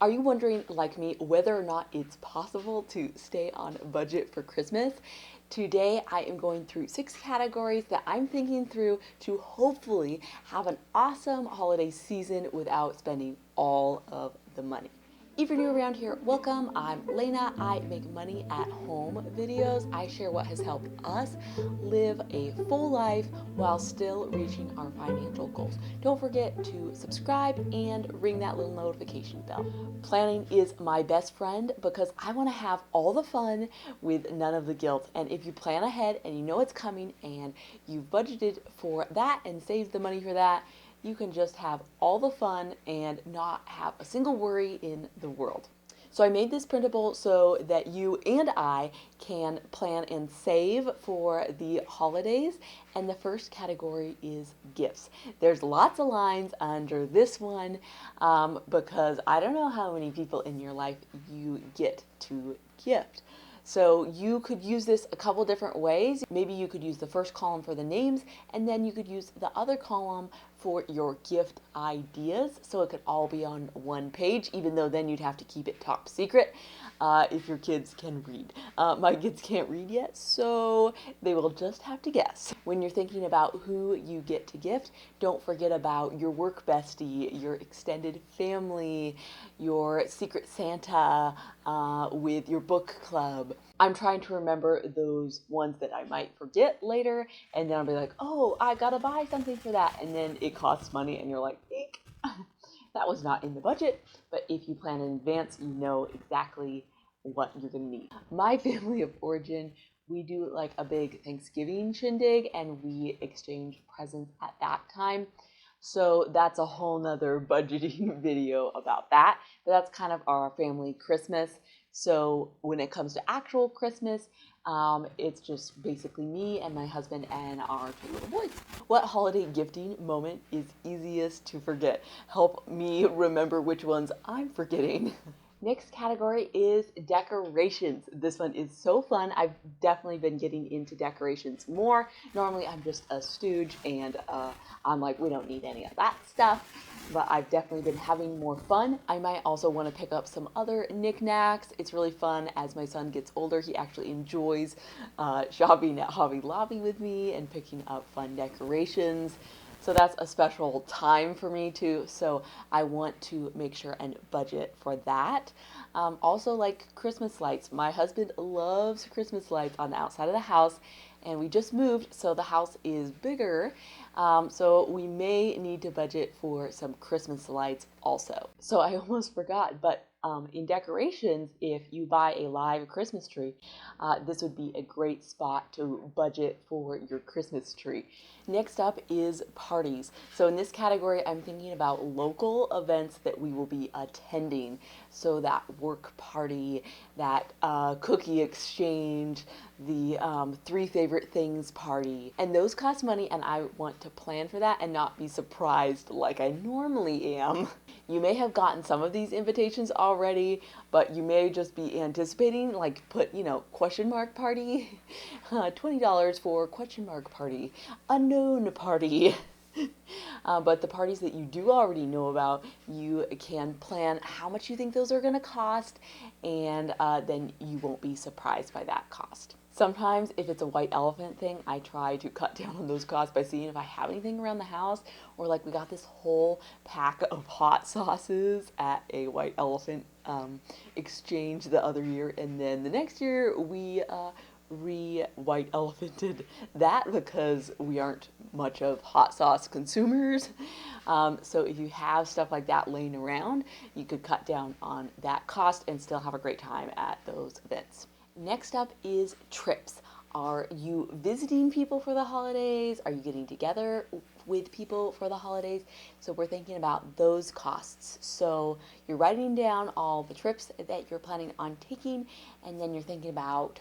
Are you wondering, like me, whether or not it's possible to stay on a budget for Christmas? Today, I am going through 6 categories that I'm thinking through to hopefully have an awesome holiday season without spending all of the money. If you're new around here, welcome. I'm Lena. I make money at home videos. I share what has helped us live a full life while still reaching our financial goals. Don't forget to subscribe and ring that little notification bell. Planning is my best friend because I want to have all the fun with none of the guilt. And if you plan ahead and you know it's coming and you've budgeted for that and saved the money for that, you can just have all the fun and not have a single worry in the world. So I made this printable so that you and I can plan and save for the holidays. And the first category is gifts. There's lots of lines under this one because I don't know how many people in your life you get to gift. So you could use this a couple different ways. Maybe you could use the first column for the names, and then you could use the other column for your gift ideas. So it could all be on one page, even though then you'd have to keep it top secret if your kids can read. My kids can't read yet, so they will just have to guess. When you're thinking about who you get to gift, don't forget about your work bestie, your extended family, your secret Santa with your book club. I'm trying to remember those ones that I might forget later, and then I'll be like, oh, I gotta buy something for that, and then it costs money, and you're like, eek, that was not in the budget. But if you plan in advance, you know exactly what you're gonna need. My family of origin, we do like a big Thanksgiving shindig, and we exchange presents at that time. So that's a whole nother budgeting video about that. But that's kind of our family Christmas. So when it comes to actual Christmas, it's just basically me and my husband and our 2 little boys. What holiday gifting moment is easiest to forget? Help me remember which ones I'm forgetting. Next category is decorations. This one is so fun. I've definitely been getting into decorations more. Normally I'm just a stooge and I'm like, we don't need any of that stuff. But I've definitely been having more fun. I might also want to pick up some other knickknacks. It's really fun as my son gets older. He actually enjoys shopping at Hobby Lobby with me and picking up fun decorations. So that's a special time for me too. So I want to make sure and budget for that. Also like Christmas lights. My husband loves Christmas lights on the outside of the house, and we just moved, so the house is bigger. So we may need to budget for some Christmas lights also. So I almost forgot, but in decorations, if you buy a live Christmas tree, this would be a great spot to budget for your Christmas tree. Next up is parties. So in this category, I'm thinking about local events that we will be attending. So that work party, that cookie exchange, the 3 favorite things party. And those cost money, and I want to plan for that and not be surprised like I normally am. You may have gotten some of these invitations already, but you may just be anticipating, like put, question mark party, $20 for question mark party, unknown party. But the parties that you do already know about, you can plan how much you think those are going to cost, and then you won't be surprised by that cost. Sometimes if it's a white elephant thing, I try to cut down on those costs by seeing if I have anything around the house, or like we got this whole pack of hot sauces at a white elephant exchange the other year, and then the next year we white elephanted that because we aren't much of hot sauce consumers. So if you have stuff like that laying around, you could cut down on that cost and still have a great time at those events. Next up is trips. Are you visiting people for the holidays? Are you getting together with people for the holidays? So we're thinking about those costs. So you're writing down all the trips that you're planning on taking, and then you're thinking about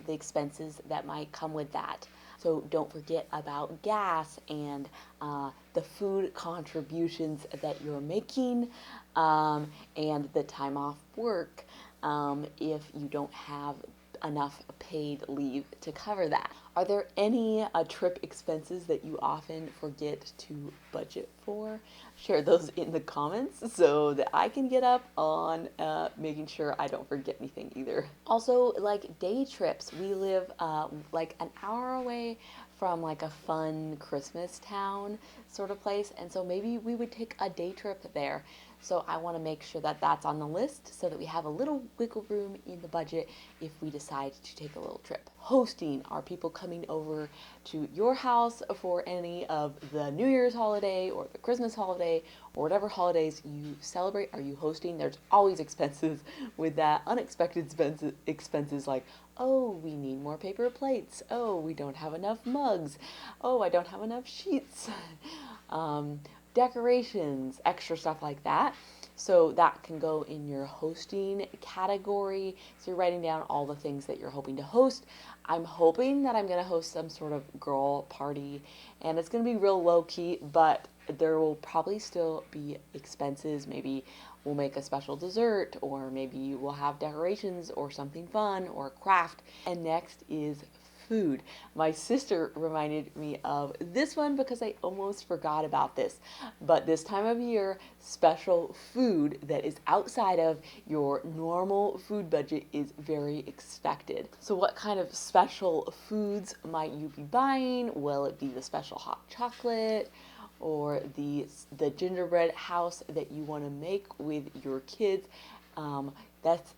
the expenses that might come with that. So don't forget about gas and the food contributions that you're making, and the time off work if you don't have enough paid leave to cover that. Are there any trip expenses that you often forget to budget for? Share those in the comments so that I can get up on making sure I don't forget anything either. Also, like day trips. We live like an hour away from like a fun Christmas town sort of place, and so maybe we would take a day trip there. So I want to make sure that that's on the list so that we have a little wiggle room in the budget if we decide to take a little trip. Hosting. Are people coming over to your house for any of the New Year's holiday or the Christmas holiday or whatever holidays you celebrate? Are you hosting? There's always expenses with that. Unexpected expenses like, oh, we need more paper plates. Oh, we don't have enough mugs. Oh, I don't have enough sheets. Decorations, extra stuff like that. So that can go in your hosting category. So you're writing down all the things that you're hoping to host. I'm hoping that I'm going to host some sort of girl party, and it's going to be real low key, but there will probably still be expenses. Maybe we'll make a special dessert, or maybe we'll have decorations or something fun or craft. And next is food. My sister reminded me of this one because I almost forgot about this. But this time of year, special food that is outside of your normal food budget is very expected. So what kind of special foods might you be buying? Will it be the special hot chocolate or the gingerbread house that you want to make with your kids?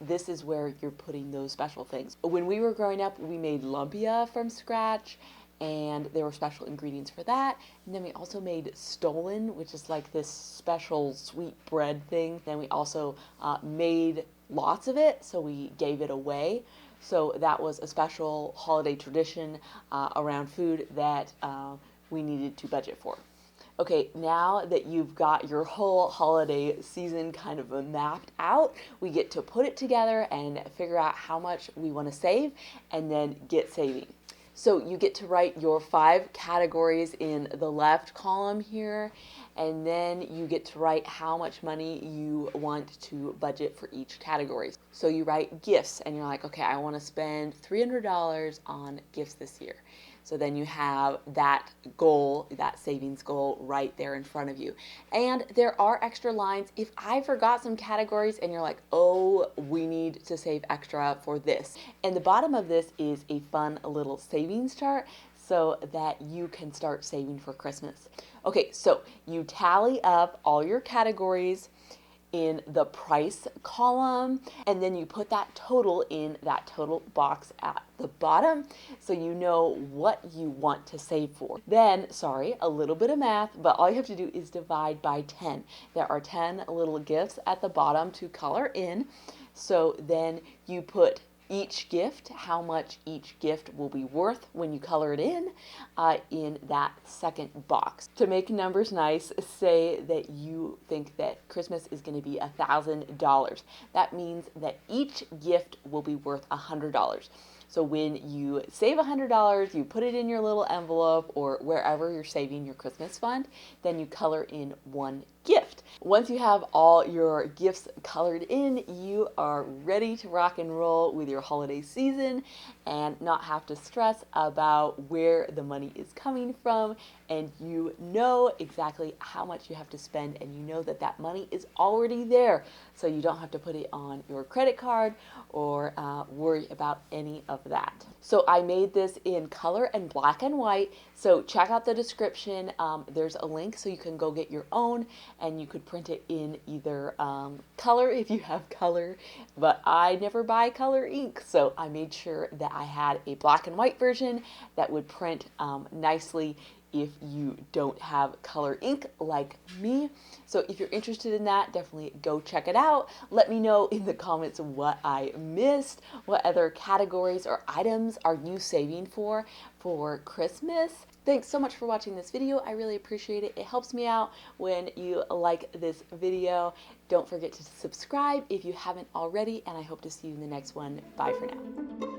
This is where you're putting those special things. When we were growing up, we made lumpia from scratch, and there were special ingredients for that. And then we also made stollen, which is like this special sweet bread thing. Then we also made lots of it, so we gave it away. So that was a special holiday tradition around food that we needed to budget for. Okay, now that you've got your whole holiday season kind of mapped out, we get to put it together and figure out how much we want to save and then get saving. So you get to write your 5 categories in the left column here, and then you get to write how much money you want to budget for each category. So you write gifts, and you're like, okay, I want to spend $300 on gifts this year. So then you have that goal, that savings goal right there in front of you. And there are extra lines. If I forgot some categories and you're like, oh, we need to save extra for this. And the bottom of this is a fun little savings chart so that you can start saving for Christmas. Okay, so you tally up all your categories in the price column, and then you put that total in that total box at the bottom so you know what you want to save for. Then, sorry, a little bit of math, but all you have to do is divide by 10. There are 10 little gifts at the bottom to color in, so then you put each gift, how much each gift will be worth when you color it in that second box. To make numbers nice, say that you think that Christmas is going to be $1,000. That means that each gift will be worth $100. So when you save $100, you put it in your little envelope or wherever you're saving your Christmas fund, then you color in one gift. Once you have all your gifts colored in, you are ready to rock and roll with your holiday season and not have to stress about where the money is coming from, and you know exactly how much you have to spend, and you know that that money is already there, so you don't have to put it on your credit card or worry about any of that. So I made this in color and black and white, so check out the description. There's a link so you can go get your own, and you could print it in either color if you have color, but I never buy color ink, so I made sure that I had a black and white version that would print nicely if you don't have color ink like me. So if you're interested in that, definitely go check it out. Let me know in the comments what I missed. What other categories or items are you saving for Christmas? Thanks so much for watching this video. I really appreciate it. It helps me out when you like this video. Don't forget to subscribe if you haven't already, and I hope to see you in the next one. Bye for now.